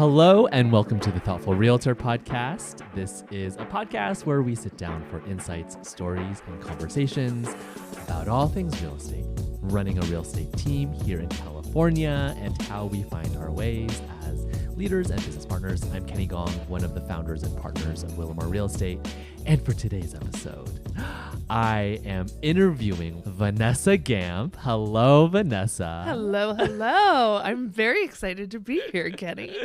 Hello and welcome to the Thoughtful Realtor podcast. This is a podcast where we sit down for insights, stories, and conversations about all things real estate, running a real estate team here in California, and how we find our ways as leaders and business partners. I'm Kenny Gong, one of the founders and partners of Willamore Real Estate. And for today's episode, I am interviewing Vanessa Gamp. Hello, Vanessa. Hello, hello. I'm very excited to be here, Kenny.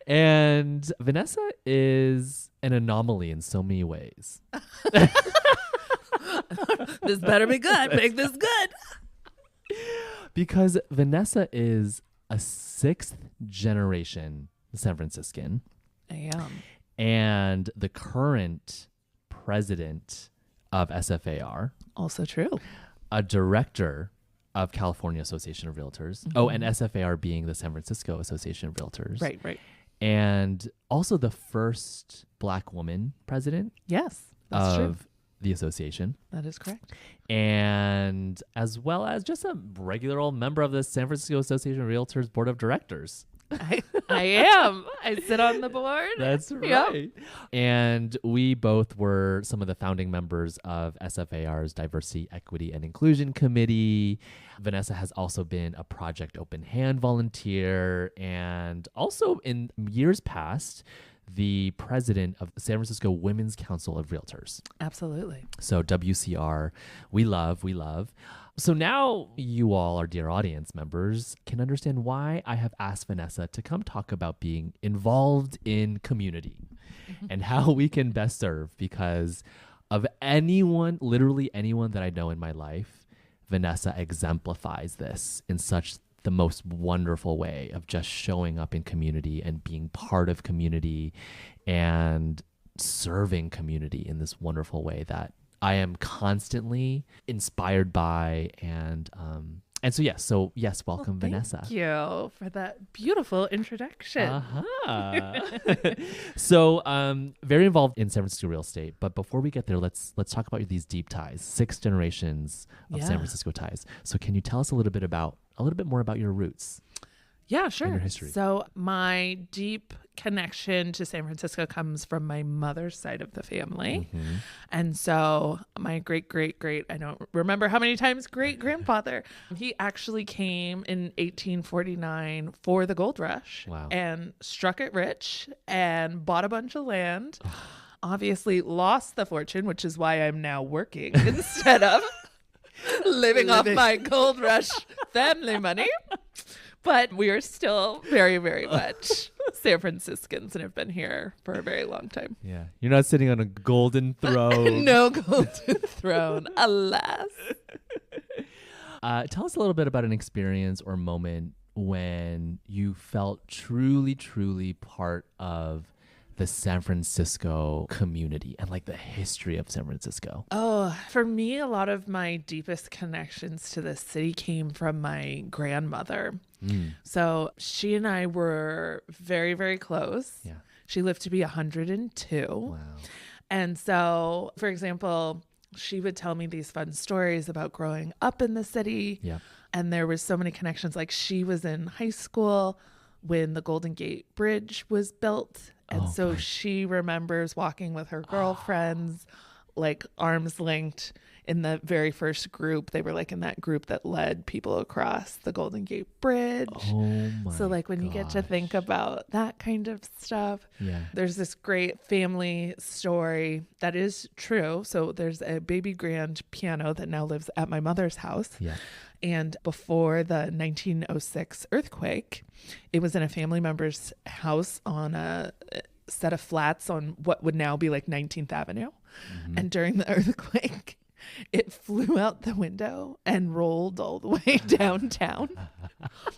And Vanessa is an anomaly in so many ways. This better be good. Make this good. Because Vanessa is a sixth generation San Franciscan. I am. And the current president of SFAR. Also true. A director of California Association of Realtors. Mm-hmm. Oh, and SFAR being the San Francisco Association of Realtors. Right. And also the first Black woman president. Yes, that's of true. The association. That is correct. And as well as just a regular old member of the San Francisco Association of Realtors Board of Directors. I am. I sit on the board. That's right. Yep. And we both were some of the founding members of SFAR's Diversity, Equity, and Inclusion Committee. Vanessa has also been a Project Open Hand volunteer and also in years past, the president of the San Francisco Women's Council of Realtors. Absolutely. So WCR, we love. So now you all, our dear audience members, can understand why I have asked Vanessa to come talk about being involved in community and how we can best serve, because of anyone, literally anyone that I know in my life, Vanessa exemplifies this in such the most wonderful way of just showing up in community and being part of community and serving community in this wonderful way that I am constantly inspired by. And so yes, welcome, Vanessa. Thank you for that beautiful introduction. So very involved in San Francisco real estate. But before we get there, let's talk about these deep ties, 6 generations of San Francisco ties. So can you tell us a little bit more about your roots? Yeah, sure. And your history. So my deep connection to San Francisco comes from my mother's side of the family. Mm-hmm. And so my great, I don't remember how many times great-grandfather, he actually came in 1849 for the gold rush. Wow. And struck it rich and bought a bunch of land. Obviously lost the fortune, which is why I'm now working instead of living off my gold rush family money. But we are still very, very much San Franciscans and have been here for a very long time. Yeah. You're not sitting on a golden throne. No golden throne, alas. Tell us a little bit about an experience or moment when you felt truly, truly part of the San Francisco community and like the history of San Francisco. Oh, for me, a lot of my deepest connections to the city came from my grandmother. So she and I were very, very close. Yeah. She lived to be 102. Wow. And so, for example, she would tell me these fun stories about growing up in the city. Yeah. And there was so many connections. Like she was in high school when the Golden Gate Bridge was built. And so she remembers walking with her girlfriends, like arms linked in the very first group. They were like in that group that led people across the Golden Gate Bridge. Oh my So like when you get to think about that kind of stuff, there's this great family story that is true. So there's a baby grand piano that now lives at my mother's house. Yeah. And before the 1906 earthquake, it was in a family member's house on a set of flats on what would now be like 19th Avenue. Mm-hmm. And during the earthquake, it flew out the window and rolled all the way downtown.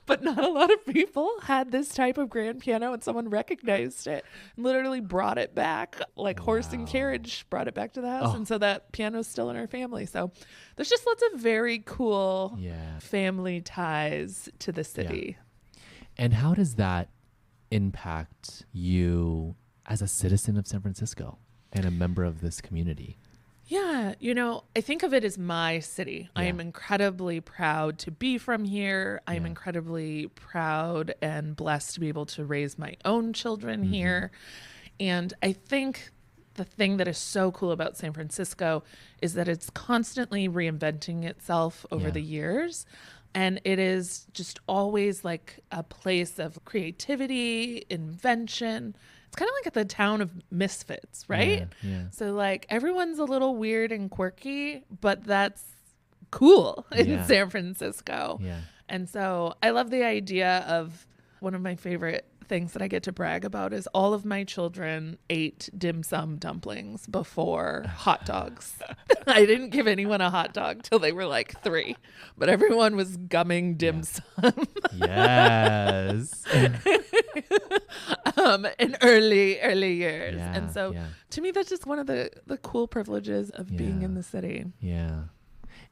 But not a lot of people had this type of grand piano, and someone recognized it and literally brought it back, like horse and carriage brought it back to the house. And so that piano's still in our family. So there's just lots of very cool family ties to the city. Yeah. And how does that impact you as a citizen of San Francisco and a member of this community? Yeah, I think of it as my city. I Yeah. am incredibly proud to be from here. I am Yeah. incredibly proud and blessed to be able to raise my own children here. And I think the thing that is so cool about San Francisco is that it's constantly reinventing itself over Yeah. the years. And it is just always like a place of creativity, invention. It's kind of like at the town of misfits, right? Yeah. Yeah. So like everyone's a little weird and quirky, but that's cool in Yeah. San Francisco. Yeah. And so I love the idea of one of my favorite things that I get to brag about is all of my children ate dim sum dumplings before hot dogs. I didn't give anyone a hot dog till they were like 3, but everyone was gumming dim sum Yes. in early years. Yeah, And so yeah. to me, that's just one of the cool privileges of being Yeah. in the city. Yeah.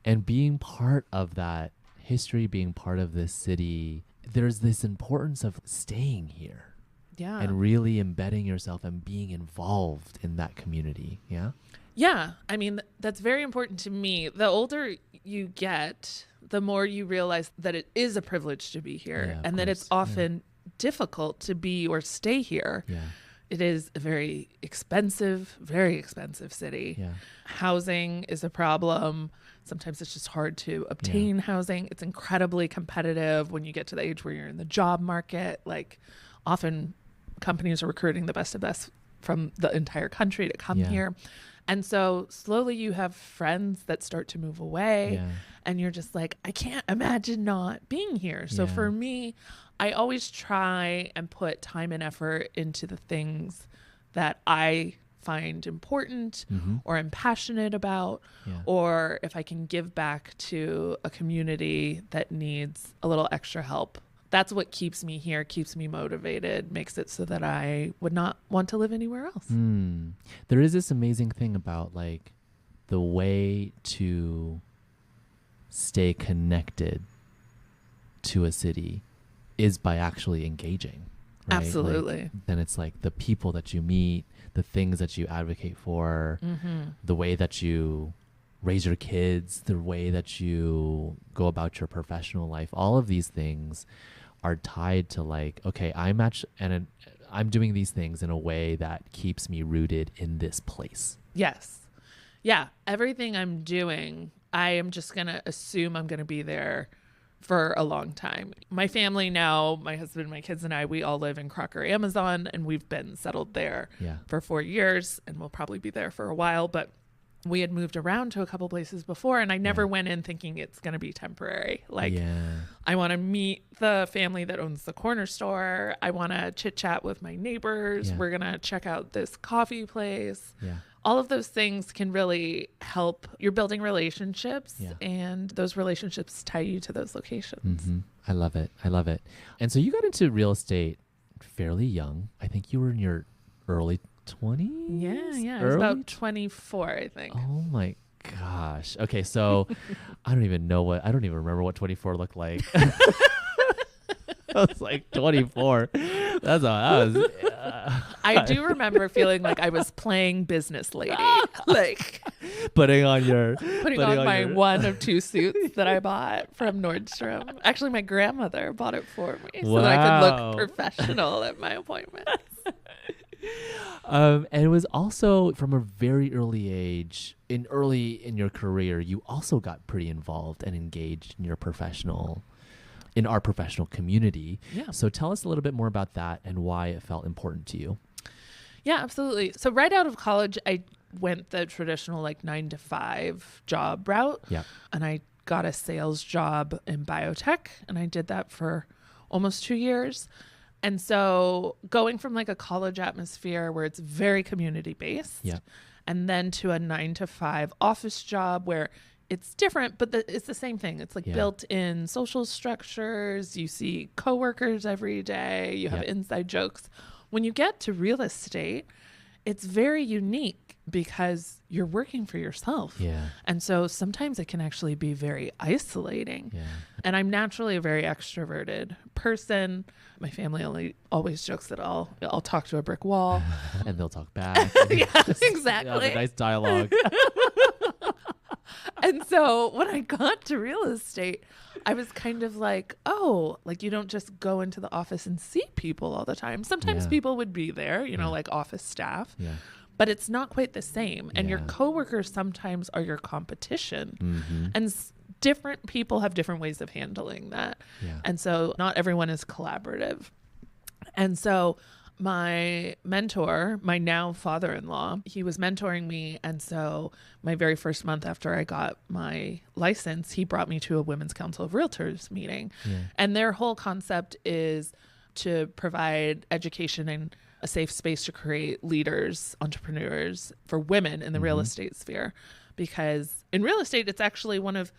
And being part of that history, being part of this city, there's this importance of staying here Yeah. and really embedding yourself and being involved in that community. Yeah. Yeah. I mean, that's very important to me. The older you get, the more you realize that it is a privilege to be here Yeah, of and that it's course. often difficult to be or stay here. Yeah. It is a very expensive city. Yeah. Housing is a problem. Sometimes it's just hard to obtain housing. It's incredibly competitive when you get to the age where you're in the job market. Like often companies are recruiting the best of best from the entire country to come Yeah. here. And so slowly you have friends that start to move away Yeah. and you're just like, I can't imagine not being here. So Yeah. for me, I always try and put time and effort into the things that I find important or I'm passionate about, Yeah. or if I can give back to a community that needs a little extra help. That's what keeps me here, keeps me motivated, makes it so that I would not want to live anywhere else. There is this amazing thing about like the way to stay connected to a city is by actually engaging. Right? Absolutely. Like, then it's like the people that you meet, the things that you advocate for, the way that you raise your kids, the way that you go about your professional life. All of these things are tied to like, okay, I'm doing these things in a way that keeps me rooted in this place. Yes. Yeah. Everything I'm doing, I am just going to assume I'm going to be there for a long time. My family now, my husband, my kids and I, we all live in Crocker, Amazon, and we've been settled there Yeah. for 4 years and we'll probably be there for a while. But we had moved around to a couple places before and I never went in thinking it's going to be temporary. Like I want to meet the family that owns the corner store. I want to chit chat with my neighbors. Yeah. We're going to check out this coffee place. Yeah. All of those things can really help. You're building relationships and those relationships tie you to those locations. I love it. I love it. And so you got into real estate fairly young. I think you were in your early 20s? Yeah. I was about 24, I think. Oh my gosh. Okay, so I don't even remember what 24 looked like. I was like 24. I do remember feeling like I was playing business lady, like putting on my one of 2 suits that I bought from Nordstrom. Actually, my grandmother bought it for me so that I could look professional at my appointments. And it was also from a very early age, early in your career, you also got pretty involved and engaged in our professional community. Yeah. So tell us a little bit more about that and why it felt important to you. Yeah, absolutely. So right out of college, I went the traditional like 9-to-5 job route. Yeah. And I got a sales job in biotech and I did that for almost 2 years. And so going from like a college atmosphere where it's very community based and then to a 9-to-5 office job where it's different, but it's the same thing. It's like built in social structures. You see coworkers every day. You have inside jokes. When you get to real estate, it's very unique because you're working for yourself. Yeah. And so sometimes it can actually be very isolating. Yeah. And I'm naturally a very extroverted person. My family always jokes that I'll talk to a brick wall. And they'll talk back. Yeah, exactly. Have a nice dialogue. And so when I got to real estate, I was kind of like, oh, like you don't just go into the office and see people all the time. Sometimes Yeah. people would be there, you know, Yeah. like office staff, Yeah. but it's not quite the same. And your Yeah. coworkers sometimes are your competition. Mm-hmm. And different people have different ways of handling that. Yeah. And so not everyone is collaborative. And so my mentor, my now father-in-law, he was mentoring me. And so my very first month after I got my license, he brought me to a Women's Council of Realtors meeting. Yeah. And their whole concept is to provide education and a safe space to create leaders, entrepreneurs for women in the real estate sphere. Because in real estate, it's actually one of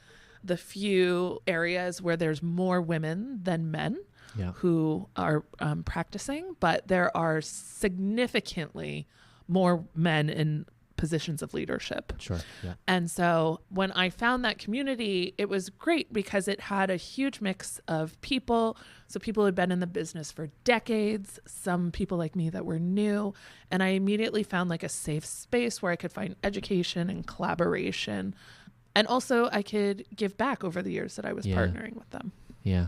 the few areas where there's more women than men. Yeah. Who are practicing, but there are significantly more men in positions of leadership. Sure. Yeah. And so when I found that community, it was great because it had a huge mix of people. So people who had been in the business for decades, some people like me that were new. And I immediately found like a safe space where I could find education and collaboration. And also I could give back over the years that I was partnering with them. Yeah.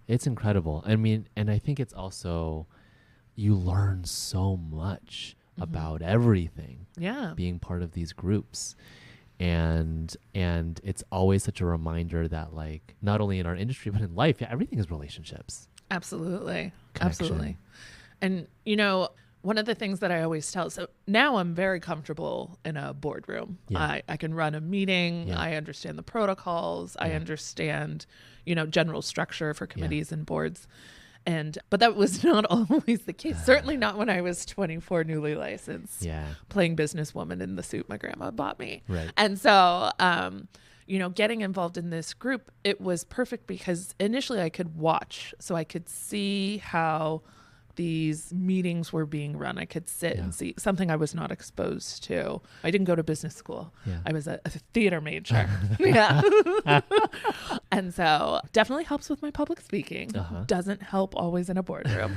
It's incredible. I mean, and I think it's also, you learn so much about everything. Yeah. Being part of these groups. And it's always such a reminder that like, not only in our industry, but in life, everything is relationships. Absolutely. Connection. Absolutely. And, you know, one of the things that I always tell, so now I'm very comfortable in a boardroom. Yeah. I can run a meeting. Yeah. I understand the protocols. I understand, you know, general structure for committees and boards. But that was not always the case. Certainly not when I was 24, newly licensed, playing businesswoman in the suit my grandma bought me. Right. And so, you know, getting involved in this group, it was perfect because initially I could watch. So I could see how these meetings were being run. I could sit and see something I was not exposed to. I didn't go to business school. Yeah. I was a theater major. And so definitely helps with my public speaking. Doesn't help always in a boardroom.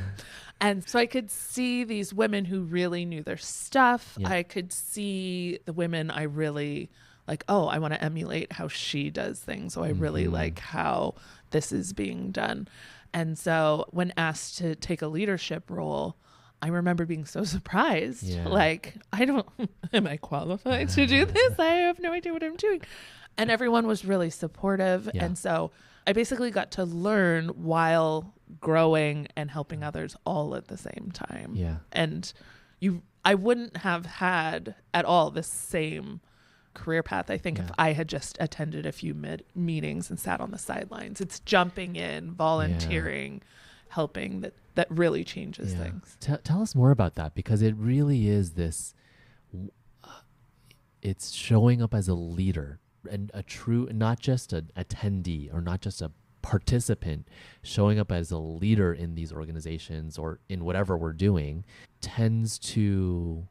And so I could see these women who really knew their stuff. I could see the women I really like, oh, I want to emulate how she does things. So I really like how this is being done. And so when asked to take a leadership role, I remember being so surprised. Like, am I qualified to do this? I have no idea what I'm doing. And everyone was really supportive. And so I basically got to learn while growing and helping others all at the same time. And I wouldn't have had at all the same career path, I think, if I had just attended a few meetings and sat on the sidelines. It's jumping in, volunteering, helping that really changes things. Tell us more about that, because it really is this, it's showing up as a leader and a true, not just an attendee or not just a participant, showing up as a leader in these organizations or in whatever we're doing tends to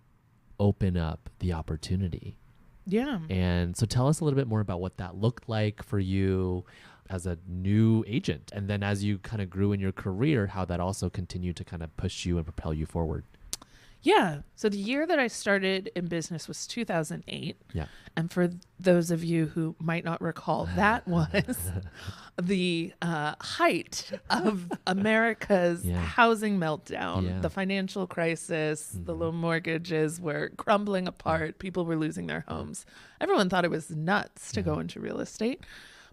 open up the opportunity. Yeah. And so tell us a little bit more about what that looked like for you as a new agent. And then as you kind of grew in your career, how that also continued to kind of push you and propel you forward. Yeah. So the year that I started in business was 2008. Yeah. And for those of you who might not recall, that was the height of America's housing meltdown, the financial crisis, the low mortgages were crumbling apart. People were losing their homes. Everyone thought it was nuts to go into real estate.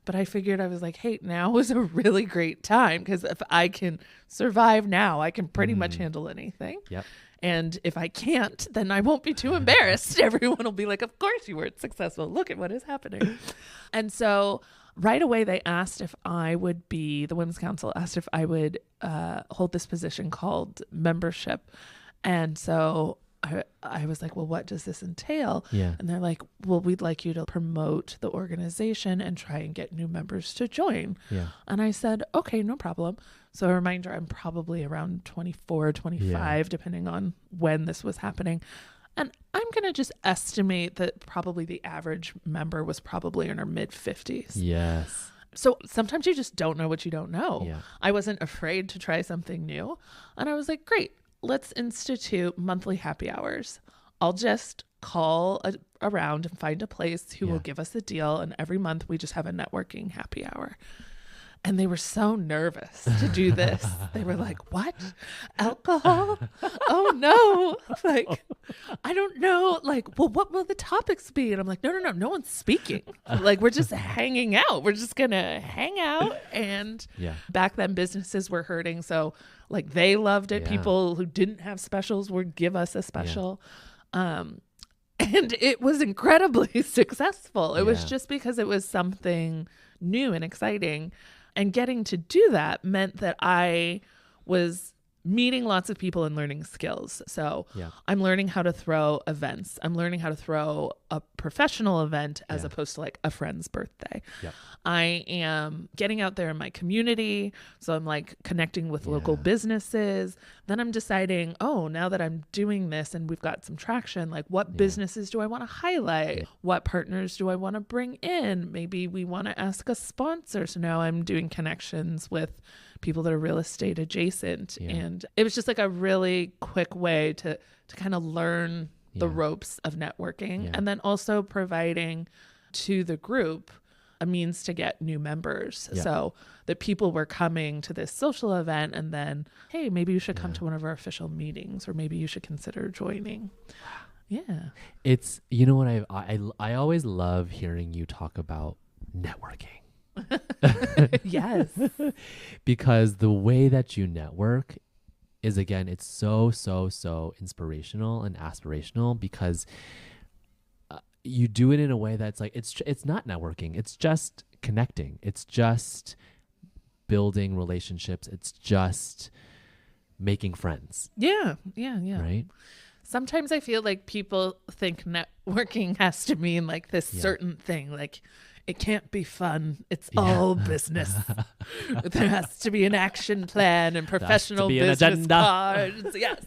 But I figured, I was like, hey, now is a really great time, because if I can survive now, I can pretty much handle anything. Yep. And if I can't, then I won't be too embarrassed. Everyone will be like, of course you weren't successful. Look at what is happening. And so right away, they asked if I would the Women's Council asked if I would hold this position called membership. And so I was like, well, what does this entail? Yeah. And they're like, well, we'd like you to promote the organization and try and get new members to join. Yeah. And I said, okay, no problem. So a reminder, I'm probably around 24, 25, depending on when this was happening. And I'm going to just estimate that probably the average member was probably in her mid 50s. Yes. So sometimes you just don't know what you don't know. Yeah. I wasn't afraid to try something new. And I was like, great, let's institute monthly happy hours. I'll just call around and find a place who Yeah. will give us a deal. And every month we just have a networking happy hour. And they were so nervous to do this. They were like, what? Alcohol? Oh no. Like, I don't know. Like, well, what will the topics be? And I'm like, no one's speaking. Like, we're just hanging out. We're just going to hang out. And Yeah. back then businesses were hurting. So like they loved it. Yeah. People who didn't have specials would give us a special. And it was incredibly successful. It was Yeah. just because it was something new and exciting. And getting to do that meant that I was meeting lots of people and learning skills. So Yeah. I'm learning how to throw events. I'm learning how to throw a professional event as Yeah. opposed to like a friend's birthday. Yep. I am getting out there in my community. So I'm like connecting with local Yeah. businesses. Then I'm deciding, oh, now that I'm doing this and we've got some traction, like what businesses do I want to highlight? Yeah. What partners do I want to bring in? Maybe we want to ask a sponsor. So now I'm doing connections with people that are real estate adjacent. Yeah. And it was just like a really quick way to kind of learn the Yeah. ropes of networking, Yeah. and then also providing to the group a means to get new members. Yeah. So that people were coming to this social event and then, hey, maybe you should come Yeah. to one of our official meetings, or maybe you should consider joining. Yeah. It's, you know what, I always love hearing you talk about networking. Yes. Because the way that you network is, again, it's so inspirational and aspirational, because you do it in a way that's like, it's not networking. It's just connecting. It's just building relationships. It's just making friends. Yeah. Yeah. Yeah. Right? Sometimes I feel like people think networking has to mean like this Yeah. certain thing. Like it can't be fun. It's Yeah. all business. There has to be an action plan and professional be an business agenda. cards. Yes.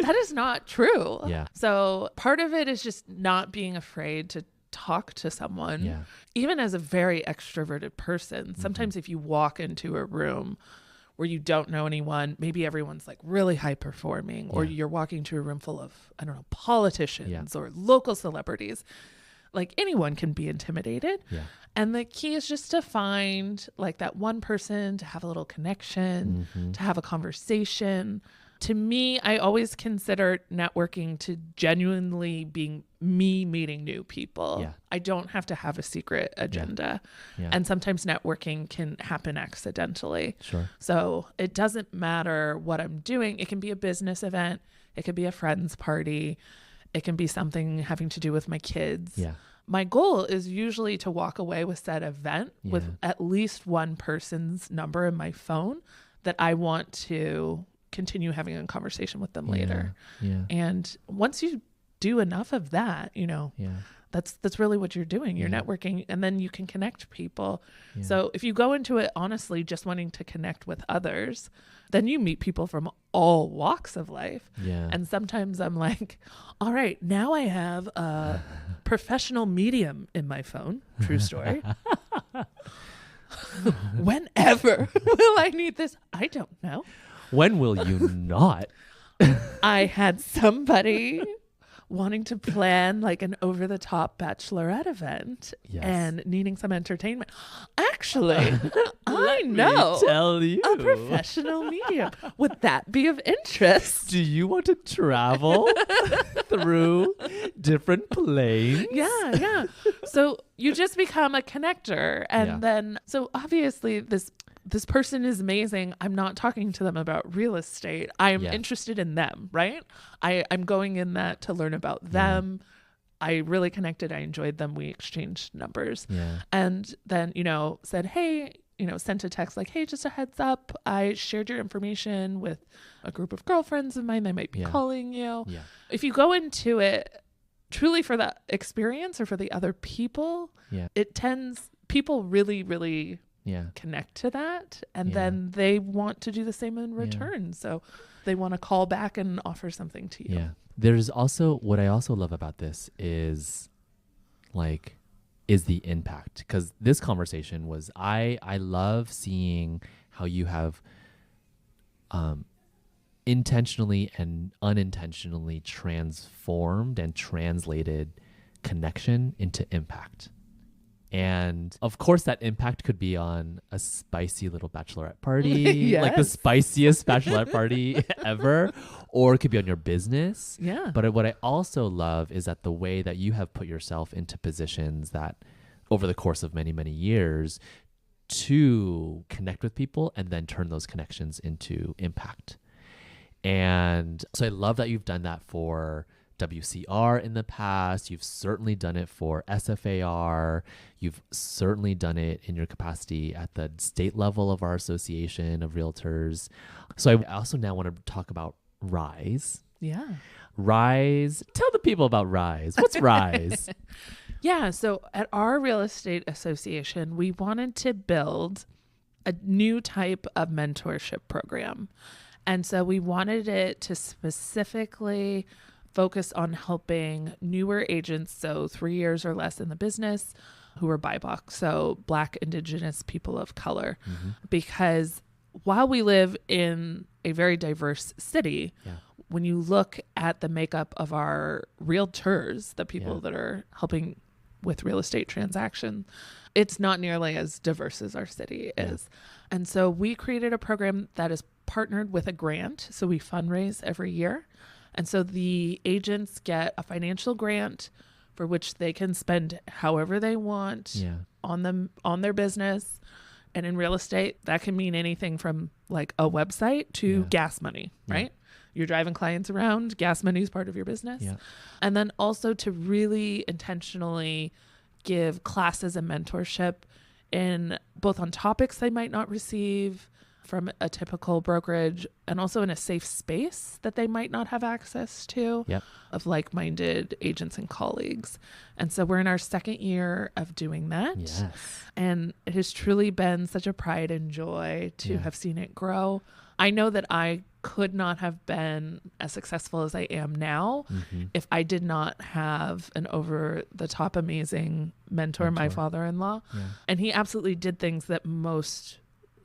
That is not true. Yeah. So part of it is just not being afraid to talk to someone. Yeah. Even as a very extroverted person, sometimes if you walk into a room where you don't know anyone, maybe everyone's like really high performing, or Yeah. you're walking to a room full of, I don't know, politicians or local celebrities, like anyone can be intimidated. Yeah. And the key is just to find like that one person, to have a little connection, to have a conversation. To me, I always consider networking to genuinely being me meeting new people. Yeah. I don't have to have a secret agenda. Yeah. And sometimes networking can happen accidentally. Sure. So it doesn't matter what I'm doing. It can be a business event. It could be a friend's party. It can be something having to do with my kids. Yeah. My goal is usually to walk away with that event with Yeah. at least one person's number in my phone that I want to continue having a conversation with them later. Yeah. And once you do enough of that, you know, Yeah. that's really what you're doing. You're Yeah. networking, and then you can connect people. Yeah. So if you go into it honestly just wanting to connect with others, then you meet people from all walks of life. Yeah. And sometimes I'm like, all right, now I have a professional medium in my phone. True story. Whenever will I need this? I don't know. When will you not? I had somebody wanting to plan like an over-the-top bachelorette event Yes. and needing some entertainment. Actually, I know Tell you. a professional medium. Would that be of interest? Do you want to travel through different planes? Yeah, yeah. So you just become a connector, and Yeah. then so obviously this person is amazing. I'm not talking to them about real estate. I'm Yeah. interested in them, right? I'm going in that to learn about them. I really connected. I enjoyed them. We exchanged numbers. Yeah. And then, said, hey, sent a text like, hey, just a heads up. I shared your information with a group of girlfriends of mine. They might be Yeah. calling you. Yeah. If you go into it truly for the experience or for the other people, Yeah. people really, really Yeah. connect to that, and Yeah. then they want to do the same in return. So they want to call back and offer something to you. Yeah. There's also, what I also love about this is the impact. Because this conversation was, I love seeing how you have intentionally and unintentionally transformed and translated connection into impact. And of course, that impact could be on a spicy little bachelorette party, like the Yes. spiciest bachelorette party ever, or it could be on your business. Yeah. But what I also love is that the way that you have put yourself into positions that over the course of many, many years to connect with people and then turn those connections into impact. And so I love that you've done that for WCR in the past. You've certainly done it for SFAR. You've certainly done it in your capacity at the state level of our association of realtors. So I also now want to talk about Rise. Yeah. Rise. Tell the people about Rise. What's Rise? Yeah. So at our real estate association, we wanted to build a new type of mentorship program. And so we wanted it to specifically focus on helping newer agents, so 3 years or less in the business, who are BIPOC, so Black, Indigenous, people of color. Because while we live in a very diverse city, when you look at the makeup of our realtors, the people that are helping with real estate transactions, it's not nearly as diverse as our city is. And so we created a program that is partnered with a grant. So we fundraise every year. And so the agents get a financial grant for which they can spend however they want on their business. And in real estate, that can mean anything from like a website to gas money, right? You're driving clients around, gas money is part of your business. And then also to really intentionally give classes and mentorship in both on topics they might not receive from a typical brokerage, and also in a safe space that they might not have access to of like-minded agents and colleagues. And so we're in our second year of doing that. And it has truly been such a pride and joy to have seen it grow. I know that I could not have been as successful as I am now if I did not have an over-the-top amazing mentor, my father-in-law. And he absolutely did things that most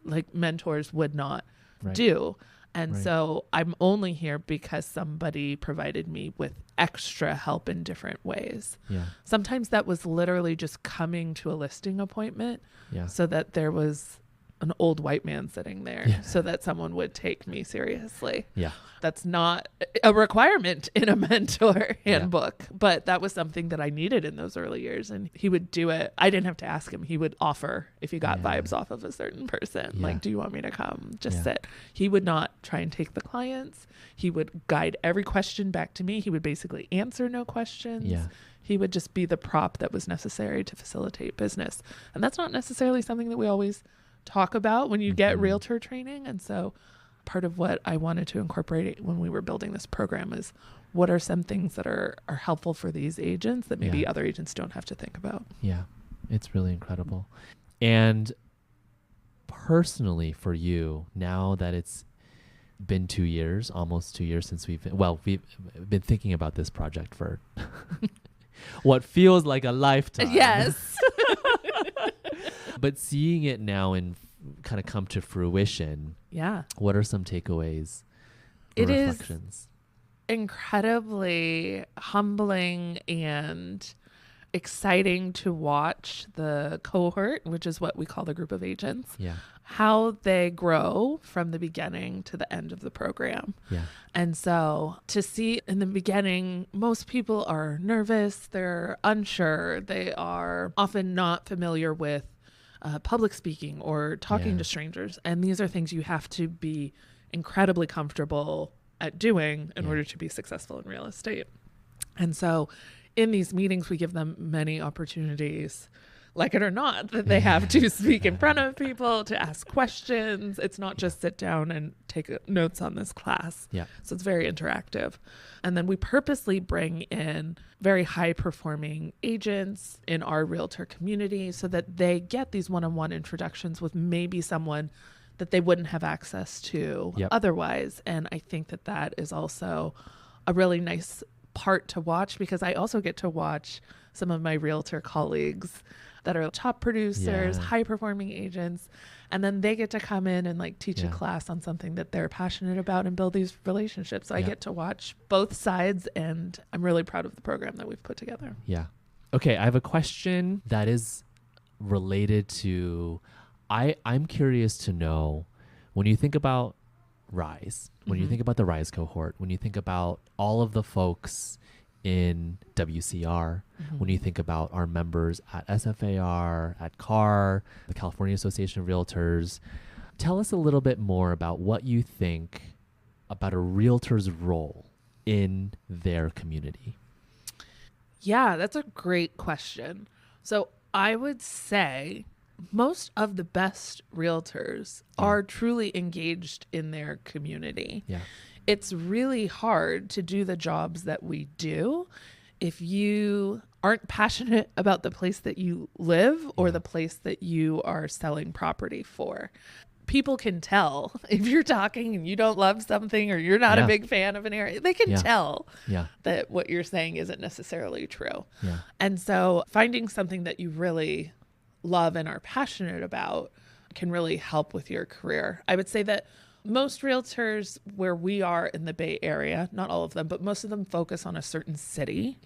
like mentors would not do. And so I'm only here because somebody provided me with extra help in different ways. Sometimes that was literally just coming to a listing appointment so that there was an old white man sitting there so that someone would take me seriously. That's not a requirement in a mentor handbook, but that was something that I needed in those early years. And he would do it. I didn't have to ask him. He would offer if he got vibes off of a certain person, like, do you want me to come? Just sit. He would not try and take the clients. He would guide every question back to me. He would basically answer no questions. He would just be the prop that was necessary to facilitate business. And that's not necessarily something that we always talk about when you get realtor training. And so part of what I wanted to incorporate when we were building this program is what are some things that are helpful for these agents that maybe other agents don't have to think about. It's really incredible. And personally for you, now that it's been 2 years, almost 2 years since we've been thinking about this project for what feels like a lifetime. Yes. But seeing it now and kind of come to fruition, what are some takeaways or reflections? It is incredibly humbling and exciting to watch the cohort, which is what we call the group of agents, how they grow from the beginning to the end of the program. And so to see in the beginning, most people are nervous, they're unsure, they are often not familiar with public speaking or talking to strangers. And these are things you have to be incredibly comfortable at doing in order to be successful in real estate. And so in these meetings, we give them many opportunities, like it or not, that they have to speak in front of people, to ask questions. It's not just sit down and take notes on this class. So it's very interactive. And then we purposely bring in very high performing agents in our realtor community so that they get these one-on-one introductions with maybe someone that they wouldn't have access to otherwise. And I think that that is also a really nice part to watch, because I also get to watch some of my realtor colleagues that are top producers, Yeah. high performing agents. And then they get to come in and like teach a Yeah. class on something that they're passionate about and build these relationships. So I Yeah. get to watch both sides, and I'm really proud of the program that we've put together. Yeah. Okay, I have a question that is related to I'm curious to know, when you think about Rise, when you think about the Rise cohort, when you think about all of the folks in WCR, when you think about our members at SFAR, at CAR, the California Association of Realtors, tell us a little bit more about what you think about a realtor's role in their community. Yeah, that's a great question. So I would say most of the best realtors are truly engaged in their community. Yeah. It's really hard to do the jobs that we do if you aren't passionate about the place that you live or the place that you are selling property for. People can tell if you're talking and you don't love something or you're not a big fan of an area. They can tell that what you're saying isn't necessarily true. Yeah. And so finding something that you really love and are passionate about can really help with your career. I would say that most realtors where we are in the Bay Area, not all of them, but most of them focus on a certain city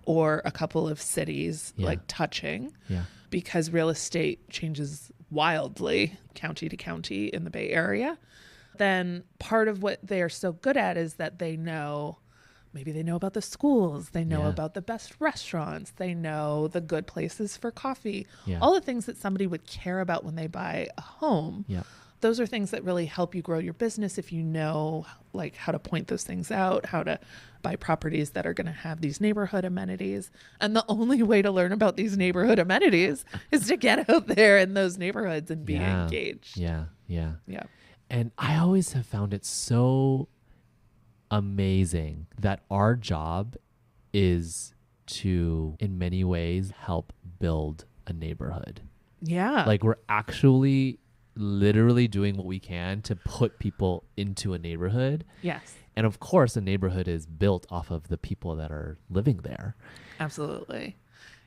or a couple of cities like touching because real estate changes wildly county to county in the Bay Area. Then part of what they are so good at is that they know, maybe they know about the schools, they know about the best restaurants, they know the good places for coffee, all the things that somebody would care about when they buy a home. Those are things that really help you grow your business if you know like how to point those things out, how to buy properties that are going to have these neighborhood amenities. And the only way to learn about these neighborhood amenities is to get out there in those neighborhoods and be engaged. Yeah. Yeah. And I always have found it so amazing that our job is to, in many ways, help build a neighborhood. Yeah. Like we're actually literally doing what we can to put people into a neighborhood. Yes. And of course, a neighborhood is built off of the people that are living there. Absolutely.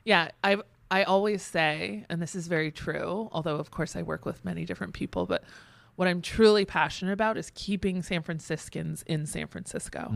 Yeah. I always say, and this is very true, although of course I work with many different people, but what I'm truly passionate about is keeping San Franciscans in San Francisco.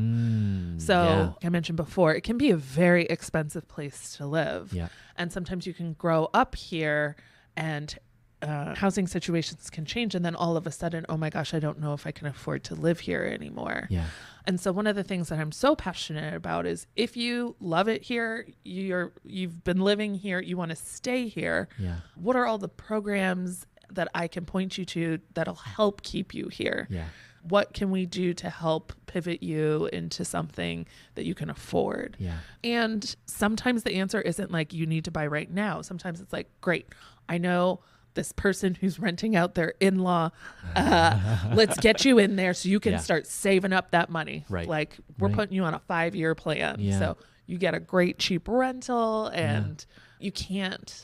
So like I mentioned before, it can be a very expensive place to live. Yeah. And sometimes you can grow up here and housing situations can change. And then all of a sudden, oh my gosh, I don't know if I can afford to live here anymore. Yeah. And so one of the things that I'm so passionate about is if you love it here, you've been living here, you want to stay here. Yeah. What are all the programs that I can point you to that'll help keep you here? Yeah. What can we do to help pivot you into something that you can afford? Yeah. And sometimes the answer isn't like you need to buy right now. Sometimes it's like, great, I know this person who's renting out their in-law, let's get you in there so you can start saving up that money. Right. Like we're putting you on a 5-year plan. Yeah. So you get a great cheap rental and you can't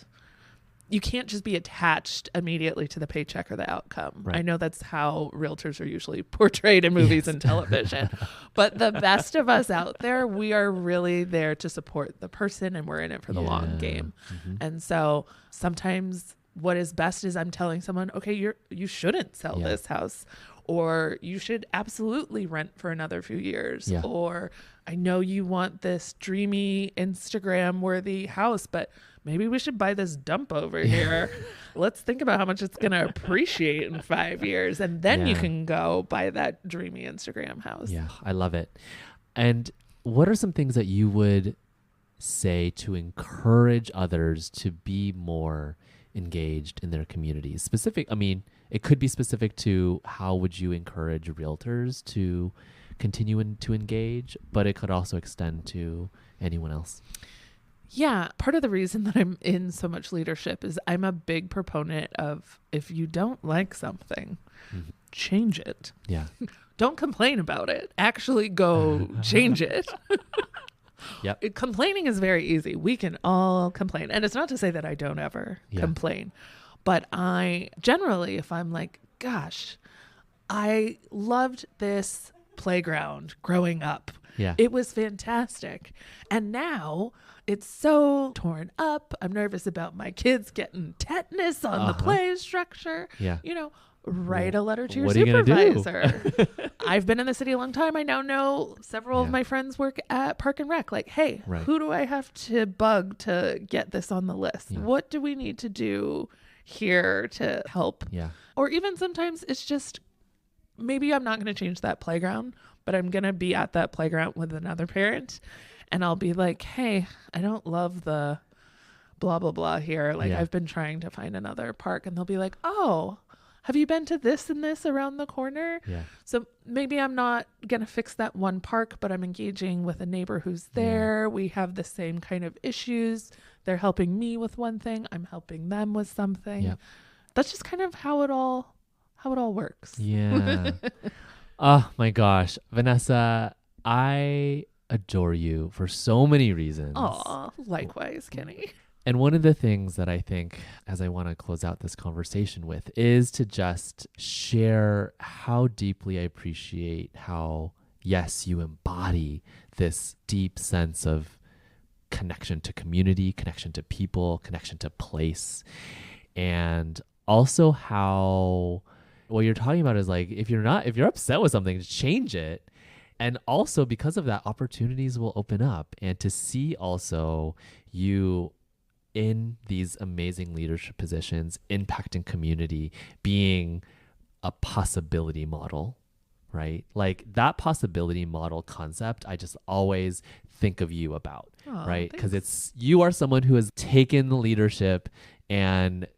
just be attached immediately to the paycheck or the outcome. Right. I know that's how realtors are usually portrayed in movies and television, but the best of us out there, we are really there to support the person and we're in it for the long game. And so sometimes what is best is I'm telling someone, okay, you shouldn't sell this house, or you should absolutely rent for another few years, or I know you want this dreamy Instagram worthy house, but maybe we should buy this dump over here. Let's think about how much it's going to appreciate in 5 years. And then you can go buy that dreamy Instagram house. Yeah, I love it. And what are some things that you would say to encourage others to be more engaged in their communities? It could be specific to how would you encourage realtors to continue to engage, but it could also extend to anyone else. Yeah. Part of the reason that I'm in so much leadership is I'm a big proponent of if you don't like something, change it. Yeah. Don't complain about it. Actually go change it. Yep. Complaining is very easy. We can all complain. And it's not to say that I don't ever complain, but I generally, if I'm like, gosh, I loved this playground growing up. Yeah. It was fantastic. And now it's so torn up. I'm nervous about my kids getting tetanus on the play structure. Yeah. You know, write a letter to your What are you gonna do? supervisor. I've been in the city a long time. I now know several of my friends work at Park and Rec. Like, hey, who do I have to bug to get this on the list? Yeah. What do we need to do here to help? Yeah. Or even sometimes it's just, maybe I'm not going to change that playground, but I'm going to be at that playground with another parent. And I'll be like, hey, I don't love the blah, blah, blah here. Like, I've been trying to find another park. And they'll be like, oh, have you been to this and this around the corner? Yeah. So maybe I'm not going to fix that one park, but I'm engaging with a neighbor who's there. We have the same kind of issues. They're helping me with one thing. I'm helping them with something. Yep. That's just kind of how it all works. Yeah. Oh my gosh. Vanessa, I adore you for so many reasons. Aw, likewise, Kenny. And one of the things that I think, as I want to close out this conversation with, is to just share how deeply I appreciate how, yes, you embody this deep sense of connection to community, connection to people, connection to place. And also how what you're talking about is like, if you're upset with something, change it. And also because of that, opportunities will open up. And to see also you in these amazing leadership positions, impacting community, being a possibility model, right? Like that possibility model concept, I just always think of you about, right? Because you are someone who has taken leadership and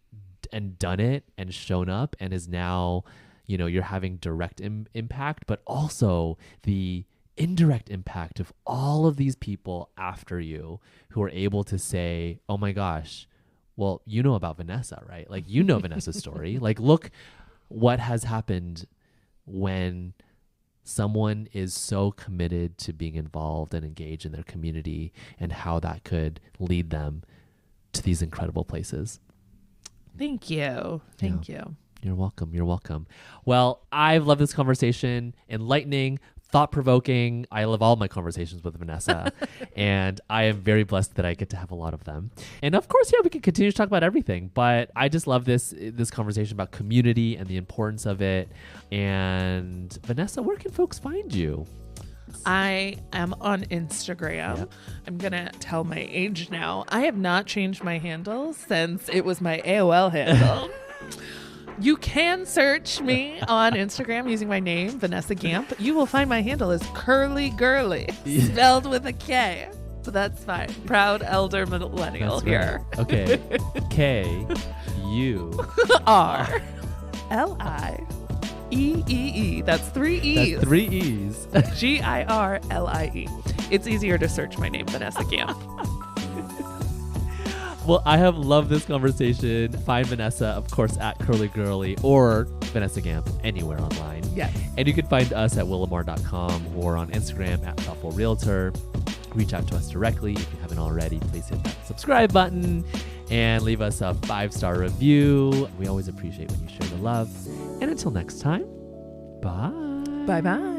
done it and shown up and is now, you're having direct impact, but also the indirect impact of all of these people after you who are able to say, oh my gosh, well, you know about Vanessa, right? Like, Vanessa's story. Like, look what has happened when someone is so committed to being involved and engaged in their community and how that could lead them to these incredible places. Thank you. Thank you. You're welcome. You're welcome. Well, I've loved this conversation. Enlightening, thought-provoking. I love all my conversations with Vanessa, and I am very blessed that I get to have a lot of them. And of course, we can continue to talk about everything, but I just love this conversation about community and the importance of it. And Vanessa, where can folks find you? I am on Instagram. Yep. I'm going to tell my age now. I have not changed my handle since it was my AOL handle. You can search me on Instagram using my name, Vanessa Gamp. You will find my handle is Curly Girly, spelled with a K. So that's fine. Proud elder millennial here. Okay. KURLIEEE. That's 3 E's. That's 3 E's. GIRLIE. It's easier to search my name, Vanessa Gamp. Well, I have loved this conversation. Find Vanessa, of course, at Curly Girly or Vanessa Gamp anywhere online. Yes. And you can find us at willamore.com or on Instagram at Thoughtful Realtor. Reach out to us directly if you haven't already. Please hit that subscribe button and leave us a 5-star review. We always appreciate when you share the love. And until next time, bye. Bye-bye.